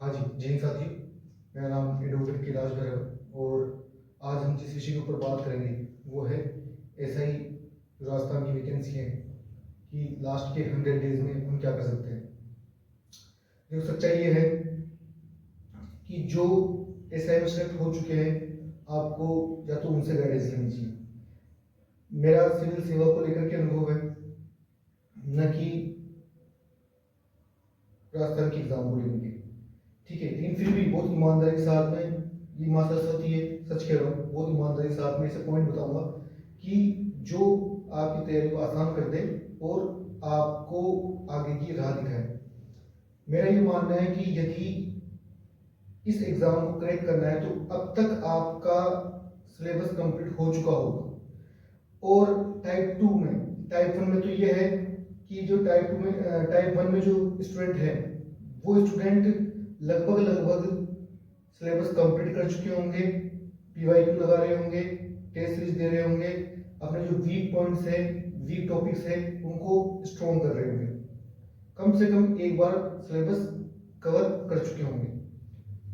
हाँ जी, जय हिंद साथियों। मेरा नाम एडवोकेट कैलाश भैरव है और आज हम जिस विषय के ऊपर बात करेंगे वो है एसआई जो राजस्थान की वैकेंसी है कि लास्ट के 100 डेज में हम क्या कर सकते हैं। देखो, सच्चाई ये है कि जो एसआई में सेलेक्ट हो चुके हैं आपको या तो उनसे गाइडेंस लेनी चाहिए। मेरा सिविल सेवा को लेकर के अनुभव है, न कि राजस्थान की एग्जाम को लेकर के। ठीक है, लेकिन फिर भी बहुत ईमानदारी के साथ में, ये माँ सरस्वती है, सच कह रहा हूँ, बहुत ईमानदारी के साथ में इसे पॉइंट बताऊंगा कि जो आपकी तैयारी को आसान कर दे और आपको आगे की राह दिखाए। मेरा ये मानना है कि यदि इस एग्जाम को क्रैक करना है तो अब तक आपका सिलेबस कंप्लीट हो चुका होगा। और टाइप वन में तो ये है कि जो टाइप वन में जो स्टूडेंट है वो स्टूडेंट लगभग सिलेबस कंप्लीट कर चुके होंगे, पीवाईक्यू लगा रहे होंगे, टेस्ट सीरीज दे रहे होंगे, अपने जो वीक पॉइंट्स है, वीक टॉपिक्स है उनको स्ट्रॉन्ग कर रहे होंगे, कम से कम एक बार सिलेबस कवर कर चुके होंगे।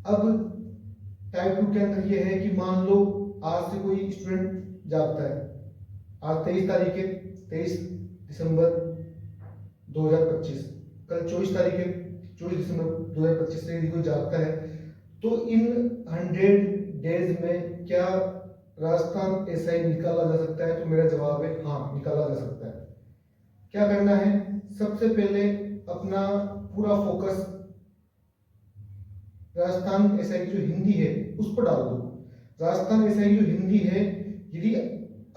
अब टाइप टू के अंदर ये है कि मान लो आज से कोई स्टूडेंट जागता है, आज 23 तारीख है, 23 दिसंबर 2025, कल 24 तारीख है, 24 दिसंबर 2025 से यदि कोई जागता है तो इन 100 डेज में क्या राजस्थान एसआई निकाला जा सकता है? तो मेरा जवाब है हाँ, निकाला जा सकता है। क्या करना है? सबसे पहले अपना पूरा फोकस राजस्थान एसआई की जो हिंदी है उस पर डाल दो। राजस्थान एसआई जो हिंदी है, यदि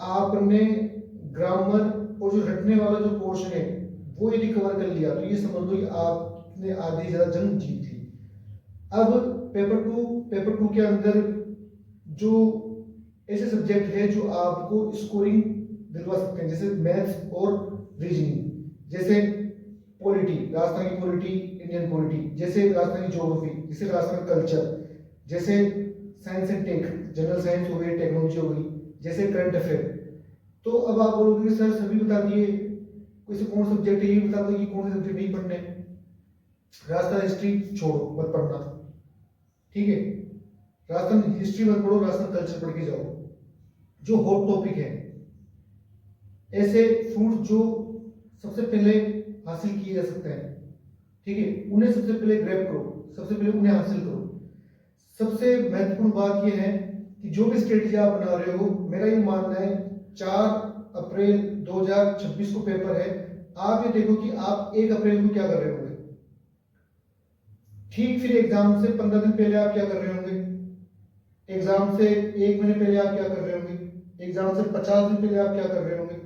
आपने ग्रामर और जो रटने वाला जो पोर्शन है वो यदि कवर कर लिया तो ये समझ लो कि आपने आधी ज्यादा जंग जीत ली। अब पेपर टू के अंदर जो ऐसे सब्जेक्ट है जो आपको स्कोरिंग दिलवा सकते हैं, जैसे मैथ्स और रीजनिंग, जैसे पॉलिटी, राजस्थान की पॉलिटी, इंडियन पॉलिटी, जैसे राजस्थान की ज्योग्राफी, जैसे राजस्थान कल्चर, जैसे science and tech, general science हो गई, टेक्नोलॉजी हो गई, जैसे करंट अफेयर। तो अब आप बोलोगे सर सभी बता दिए, कोई से कौन सब्जेक्ट है ये बता दो कि कौन से सब्जेक्ट नहीं पढ़ने। राजस्थान हिस्ट्री छोड़ो, मत पढ़ना, ठीक है। राजस्थान हिस्ट्री मत पढ़ो, राजस्थान कल्चर पढ़ के जाओ। जो हॉट टॉपिक है, ऐसे फ्रूट जो सबसे पहले हासिल किए जा सकते हैं, ठीक है, उन्हें सबसे पहले ग्रैब करो, सबसे पहले उन्हें हासिल करो। सबसे महत्वपूर्ण बात यह है कि जो भी स्ट्रेटेजी आप बना रहे हो, मेरा ये मानना है 4 अप्रैल 2026 को पेपर है, आप ये देखो कि आप 1 अप्रैल को क्या कर रहे होंगे। ठीक फिर एग्जाम से 15 दिन पहले आप क्या कर रहे होंगे, एग्जाम से 1 महीने पहले आप क्या कर रहे होंगे, एग्जाम से 50 दिन पहले आप क्या कर रहे होंगे,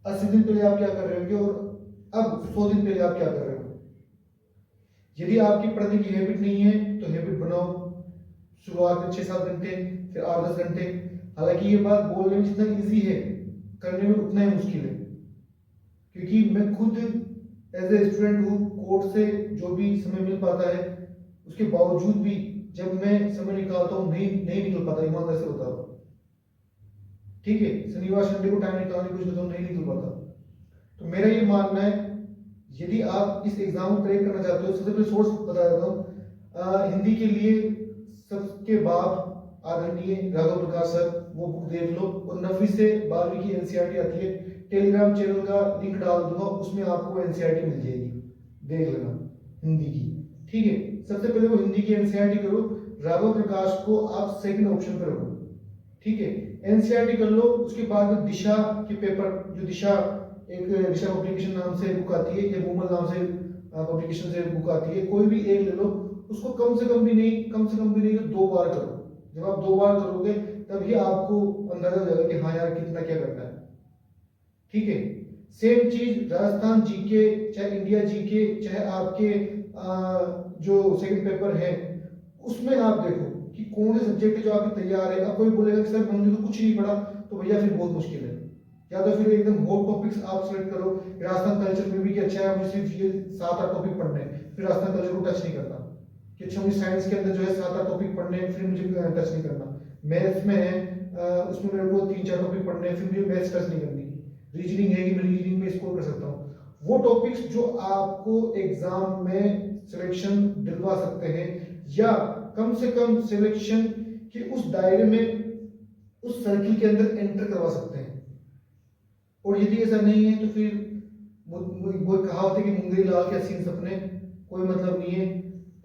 80 दिन पहले आप क्या कर रहे होंगे, और अब 100 दिन पहले आप क्या कर रहे होंगे। यदि आपकी पढ़ने की हैबिट नहीं है तो हैबिट बनाओ। शुरुआत में 6-7 घंटे, फिर 8-10 घंटे। हालांकि ये बात बोलने में जितना इजी है, करने में उतना ही मुश्किल है, क्योंकि मैं खुद एज ए स्टूडेंट हूँ। कोर्ट से जो भी समय मिल पाता है उसके बावजूद भी जब मैं समय निकालता हूँ नहीं नहीं निकल पाता, ईमानदार से बता रहा हूँ, ठीक है। शनिवार संडे को टाइम निकालने की कोशिश करता हूँ, नहीं निकल पाता। तो मेरा ये मानना है, यदि आप इस एग्जाम को क्रैक करना चाहते हो, सबसे पहले सोर्स बता देता हूँ। हिंदी के लिए सबके बाप आदरणीय राघव प्रकाश सर, वो बुक देख लो, और 9वीं से 12वीं की एनसीईआरटी आती है, टेलीग्राम चैनल का लिंक डाल दूंगा, उसमें आपको एनसीईआरटी मिल जाएगी, देख लेना हिंदी की, ठीक है। सबसे पहले वो हिंदी की एनसीईआरटी करो, राघव प्रकाश को आप सेकंड ऑप्शन पर रखो, ठीक है। एनसीईआरटी कर लो, उसके बाद दिशा के पेपर, जो दिशा एक दिशा पब्लिकेशन नाम से बुक आती है या मूमल नाम से पब्लिकेशन से बुक आती है, कोई भी एक ले लो, उसको कम से कम भी नहीं तो 2 बार करो। जब आप 2 बार करोगे तभी आपको अंदाजा हो जाएगा कि हाँ यार कितना क्या करना है, ठीक है। सेम चीज राजस्थान जीके, चाहे इंडिया जीके, चाहे आपके जो सेकंड पेपर है, उसमें आप देखो कि कौन से सब्जेक्ट जो आपके तैयार है। अब कोई बोलेगा कि सर हमने तो कुछ नहीं पढ़ा, तो भैया फिर बहुत मुश्किल है। या तो फिर एकदम हॉट टॉपिक्स आप सिलेक्ट करो। राजस्थान कल्चर में भी कि अच्छा है मुझे सिर्फ ये 7-8 टॉपिक पढ़ने हैं, फिर राजस्थान कल्चर को टच नहीं करना। कि अच्छा मुझे साइंस के अंदर जो है 7-8 टॉपिक पढ़ने हैं, फिर मुझे टच नहीं करना। मैथ्स में है उसमें मेरे को 3-4 टॉपिक पढ़ने हैं, फिर मुझे मैथ्स टच नहीं करनी। रीजनिंग है कि मैं रीजनिंग में स्कोर कर सकता हूँ। वो टॉपिक्स जो आपको एग्जाम में सिलेक्शन दिलवा सकते हैं, या कम से कम सिलेक्शन के उस दायरे में, उस सर्किल के अंदर एंटर करवा सकते हैं। और यदि ऐसा नहीं है तो फिर वो कहावत है कि मुंगेरी लाल के हसीन सपने, कोई मतलब नहीं है।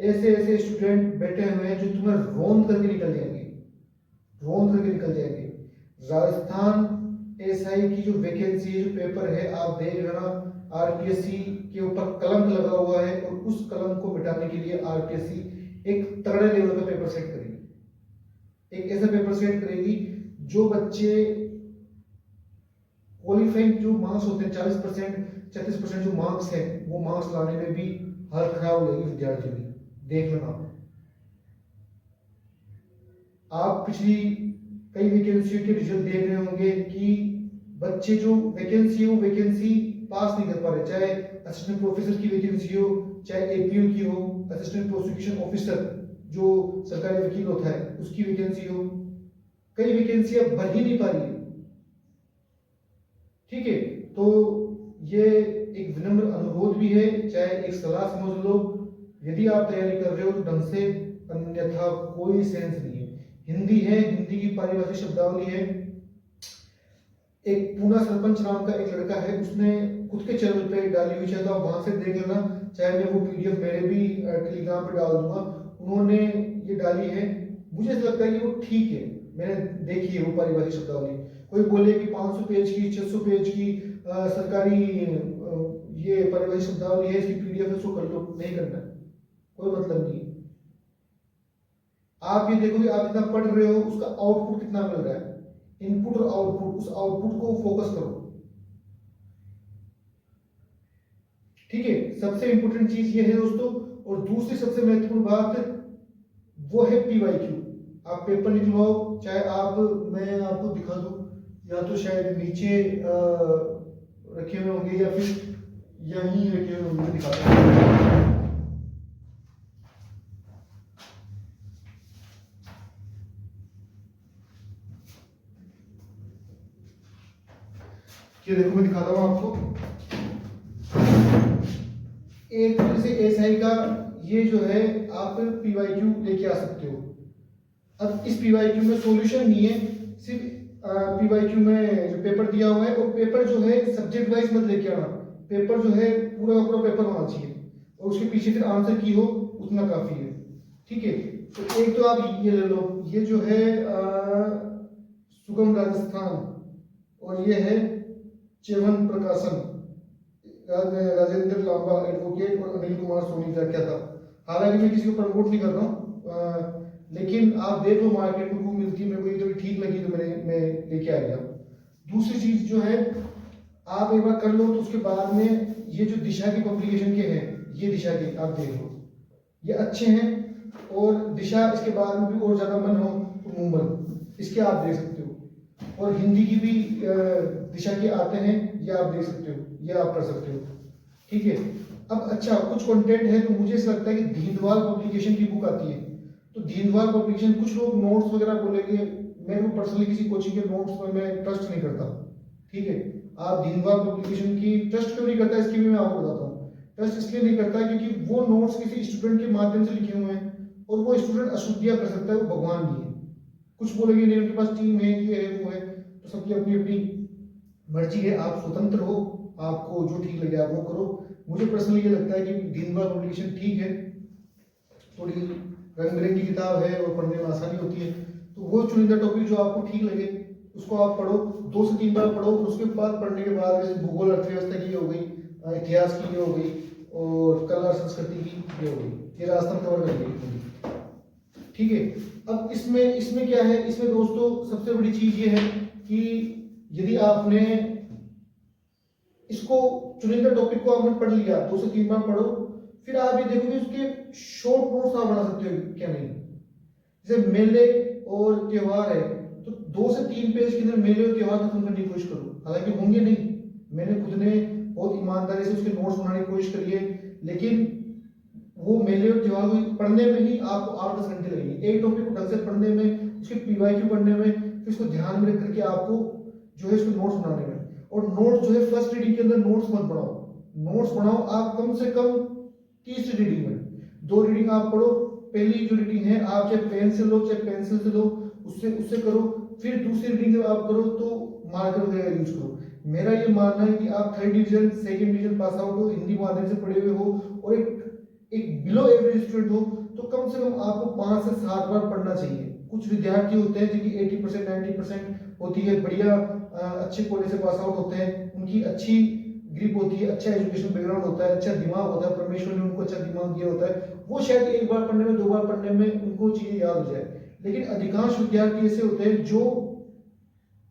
ऐसे ऐसे स्टूडेंट बैठे हुए हैं जो तुम्हें रौंद करके निकल जाएंगे, रौंद करके निकल जाएंगे। राजस्थान एसआई की जो वैकेंसी है, जो पेपर है, आप देख लेना, आरपीएससी के ऊपर कलंक लगा हुआ है, और उस कलंक को मिटाने के लिए आरपीएससी एक तगड़े लेवल का पेपर सेट करेगी। एक ऐसा पेपर सेट करेगी जो बच्चे क्वालिफाइंग जो मार्क्स होते हैं 40%, 36% जो मार्क्स है, वो मार्क्स लाने में भी हालत खराब हो जाएगी विद्यार्थियों की। देख लेना, आप पिछली कई वैकेंसियों के रिजल्ट देख रहे होंगे कि बच्चे जो वैकेंसी है वो वैकेंसी पास नहीं कर पा रहे, चाहे असिस्टेंट प्रोफेसर की वैकेंसी हो, चाहे एपीओ की हो, असिस्टेंट प्रोसिक्यूशन ऑफिसर जो सरकारी वकील होता है उसकी वैकेंसी हो, कई वैकेंसी अब भर ही नहीं पा रही है। ठीक है, तो ये एक विनम्र अनुरोध भी है, चाहे एक सलाह समझ लो, यदि आप तैयारी कर रहे हो तो ढंग से, अन्यथा कोई सेंस नहीं है। हिंदी है, हिंदी की पारिभाषिक शब्दावली है। एक पूना सरपंच नाम का एक लड़का है, उसने खुद के चैनल पे डाली हुई, चाहे तो आप वहां से देख लेना, चाहे मैं वो पीडीएफ मेरे भी टेलीग्राम पे डाल दूंगा। उन्होंने ये डाली है, मुझे ऐसा लगता है कि वो ठीक है, मैंने देखी है वो पारिभाषिक शब्दावली। कोई बोले कि 500 पेज की, 600 पेज की सरकारी ये पारिभाषिक शब्दावली है, इसकी पीडीएफ है, उसको कर लो, नहीं करना, कोई मतलब नहीं है। आप ये देखोगे, आप जितना पढ़ रहे हो उसका आउटपुट कितना मिल रहा है, इनपुट और आउटपुट, उस आउटपुट को फोकस करो। ठीक है, सबसे इंपॉर्टेंट चीज ये है दोस्तों। और दूसरी सबसे महत्वपूर्ण बात वो है पीवाईक्यू। आप पेपर निकलवाओ, चाहे आप, मैं आपको दिखा दूं, या तो शायद नीचे रखे हुए होंगे या फिर यहीं रखे हुए होंगे, दिखाता हूं। ये देखो, मैं दिखाता हूं आपको। एक तरह से एसआई का ये जो है, आप पीवाईक्यू लेके आ सकते हो। अब इस पीवाईक्यू में सॉल्यूशन नहीं है, सिर्फ पीवाईक्यू में जो पेपर दिया हुआ है, और पेपर जो है सब्जेक्ट वाइज मत लेके आना, पेपर जो है पूरा पूरा पेपर होना चाहिए, और उसके पीछे फिर आंसर की हो, उतना काफी है। ठीक है, तो एक तो आप ये ले लो, ये जो है सुगम राजस्थान, और ये है चेवन प्रकाशन, राजेंद्र लांबा एडवोकेट और अनिल कुमार सोनी व्याख्या था। हालांकि मैं किसी को प्रमोट नहीं कर रहा हूँ, लेकिन आप देख लो मार्केट में वो मिलती है, मेरे को ये थोड़ी ठीक लगी तो मैं लेके आ गया। दूसरी चीज जो है, आप एक बार कर लो, तो उसके बाद में ये जो दिशा के पब्लिकेशन के हैं, ये दिशा के आप देख लो, ये अच्छे हैं। और दिशा, इसके बाद में भी और ज्यादा मन हो तो मुंबई, इसके आप देख सकते हो। और हिंदी की भी दिशा के आते हैं, ये आप देख सकते हो, ये आप कर सकते हो। ठीक है, अब अच्छा कुछ कंटेंट है, तो मुझे ऐसा लगता है कि दीनदयाल पब्लिकेशन की बुक आती है, तो दीनदयाल पब्लिकेशन, कुछ लोग नोट्स वगैरह बोलेंगे, मेरे को पर्सनली किसी कोचिंग के नोट्स में मैं ट्रस्ट नहीं करता। ठीक है, आप दीनदयाल पब्लिकेशन की ट्रस्ट क्यों नहीं करता, इसकी भी मैं आपको बताता हूँ। ट्रस्ट इसलिए नहीं करता क्योंकि वो नोट्स किसी स्टूडेंट के माध्यम से लिखे हुए हैं, और वो स्टूडेंट अशुद्धियां कर सकता है, वो भगवान नहीं है। कुछ बोलेंगे नहीं, उनके पास टीम है, ये है, वो है, तो सबकी अपनी अपनी मर्जी है, आप स्वतंत्र हो, आपको जो ठीक लगे आप वो करो। मुझे पर्सनली ये लगता है कि दीनदयाल पब्लिकेशन ठीक है, थोड़ी रंग बिरंगी किताब है और पढ़ने में आसानी होती है, तो वो चुनिंदा टॉपिक जो आपको ठीक लगे उसको आप पढ़ो, 2 से 3 बार पढ़ो, उसके बाद पढ़ने के बाद जैसे भूगोल अर्थव्यवस्था की हो गई, इतिहास की हो गई, और कला संस्कृति की हो गई, ये राजस्थान कवर कर देगी। ठीक है, अब इसमें क्या है, इसमें दोस्तों सबसे बड़ी चीज ये है कि यदि आपने इसको चुनिंदा टॉपिक को आपने पढ़ लिया, 2 से 3 बार पढ़ो, फिर आप ये देखोगे उसके शॉर्ट नोट्स आप बना सकते हो क्या नहीं। जैसे मेले और त्योहार है, तो 2 से 3 पेज के अंदर मेले और त्योहार खत्म करने की कोशिश करो। हालांकि होंगे नहीं, मैंने खुद ने बहुत ईमानदारी से उसके नोट्स बनाने की कोशिश करी है, लेकिन वो मेले और त्योहार को पढ़ने में ही आपको 8-10 घंटे लगेंगे, एक टॉपिक को ढंग से पढ़ने में, उसके पीवाईक्यू पढ़ने में, फिर उसको ध्यान में रख करके आपको जो है इसको नोट्स बनाने में। और नोट्स जो है फर्स्ट रीडिंग के अंदर नोट्स मत बनाओ, नोट्स बनाओ आप कम से कम तीसरी रीडिंग में। 2 रीडिंग आप पढ़ो। पहली जो रीडिंग है आप चाहे पेन से लो चाहे पेंसिल से लो, उससे उससे करो। फिर दूसरी रीडिंग जब आप करो तो मार्कर वगैरह यूज करो। मेरा ये मानना है कि आप 3rd division 2nd division pass out हो, हिंदी माध्यम से पढ़े हुए हो और एक बिलो एवरेज स्टूडेंट हो, तो कम से कम आपको 5 से 7 बार पढ़ना चाहिए। कुछ विद्यार्थी होते हैं जिनकी 80% 90% होती है, बढ़िया अच्छे कॉलेज से पास आउट होते हैं, उनकी अच्छी ग्रिप होती है, अच्छा एजुकेशन बैकग्राउंड होता है, अच्छा दिमाग होता है, परमेश्वर ने उनको अच्छा दिमाग दिया होता है, वो शायद एक बार पढ़ने में 2 बार पढ़ने में उनको चीजें याद हो जाए। लेकिन अधिकांश विद्यार्थी ऐसे होते हैं जो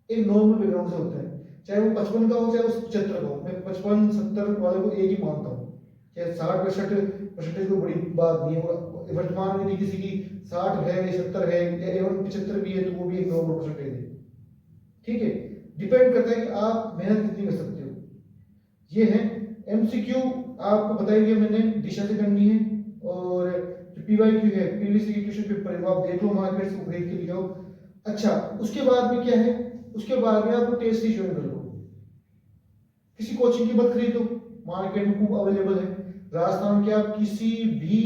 एक नॉर्मल बैकग्राउंड से होते हैं, चाहे वो 55 का हो चाहे वो 75 का हो। मैं 55 70 वाले को एक ही मानता हूँ, चाहे 60 62 कोई बड़ी बात नहीं है। वर्तमान में भी किसी की 60 है या 70 है या एवं 75 भी है तो वो भी एक नॉर्मल परसेंटेज है। ठीक है, डिपेंड करता है कि आप मेहनत कितनी कर सकते हो। ये है एमसीक्यू, आपको बताया गया मैंने दिशा से करनी है। और जो पीवाईक्यू है, प्रीवियस ईयर क्वेश्चन पेपर है, वो आप देख लो, मार्केट से खरीद के लिखाओ। अच्छा, उसके बाद में क्या है, उसके बाद में आपको टेस्ट ही ज्वाइन कर लो। किसी कोचिंग की मत खरीदो, मार्केट में खूब अवेलेबल है। राजस्थान के आप किसी भी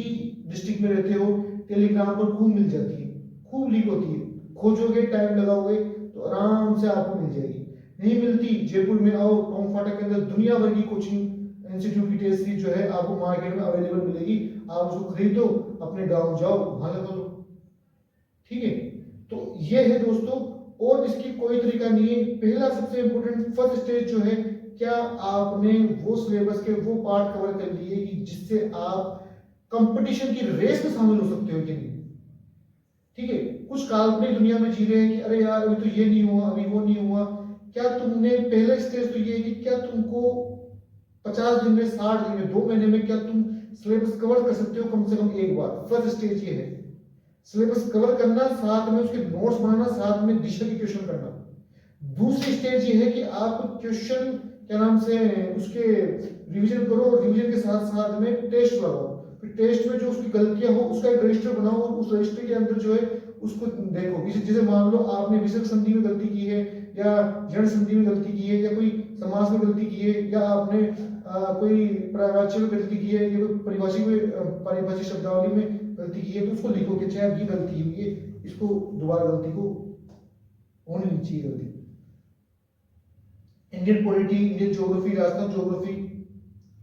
डिस्ट्रिक्ट में रहते हो, टेलीग्राम पर खूब मिल जाती है, खूब लीक होती है। खोजोगे, टाइम लगाओगे तो आराम से आपको मिल जाएगी। नहीं मिलती, जयपुर में आओ, टोंक फाटक के अंदर दुनिया भर की कोचिंग इंस्टीट्यूट की टेस्ट सीरीज जो है आपको मार्केट में अवेलेबल मिलेगी। आप उसको खरीदो, अपने गांव जाओ, वहां लगा लो। ठीक है, तो ये है दोस्तों, और इसकी कोई तरीका नहीं है। पहला सबसे इंपॉर्टेंट फर्स्ट स्टेज जो है, क्या आपने वो सिलेबस के वो पार्ट कवर कर लिए कि जिससे आप कंपटीशन की रेस में शामिल हो सकते हो कि नहीं। ठीक है, कुछ काल्पनिक दुनिया में जी रहे हैं कि अरे यार अभी तो ये नहीं हुआ, अभी वो नहीं हुआ। क्या तुमने पहले स्टेज तो ये है कि क्या तुमको 50 दिन में, 60 दिन में, 2 महीने में क्या तुम सिलेबस कवर कर सकते हो कम से कम एक बार। फर्स्ट स्टेज ये है, सिलेबस कवर करना, साथ में उसके नोट्स बनाना, साथ में दिशा की क्वेश्चन करना। दूसरी स्टेज ये है कि आप क्वेश्चन क्या नाम से उसके रिवीजन करो, और रिवीजन के साथ साथ में टेस्ट लगाओ। फिर टेस्ट में जो उसकी गलतियां हो उसका एक रजिस्टर बनाओ, और उस रजिस्टर के अंदर जो है उसको देखो। जैसे मान लो आपने विसर्ग संधि में गलती की है, या जड़ संधि में गलती की है, या कोई समास में गलती की है, या आपने कोई प्रवाच्य में गलती की है, या कोई पारिभाषिक शब्दावली में गलती की है, तो उसको लिखो कि चाहे ये गलती हुई है, इसको दोबारा गलती को होनी नहीं चाहिए गलती। Indian polity, Indian geography, Rajasthan geography,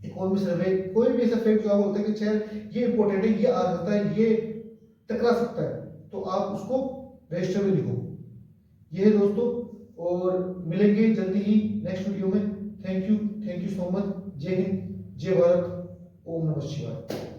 economy survey, कोई भी ऐसा फैक्ट जो आप बोलते हैं कि चाहे ये इंपॉर्टेंट है, ये आ सकता है, ये टकरा सकता है, तो आप उसको रजिस्टर में लिखो। ये है दोस्तों, और मिलेंगे जल्दी ही नेक्स्ट वीडियो में। Thank you so much. जय हिंद, जय भारत, ओम नमः शिवाय।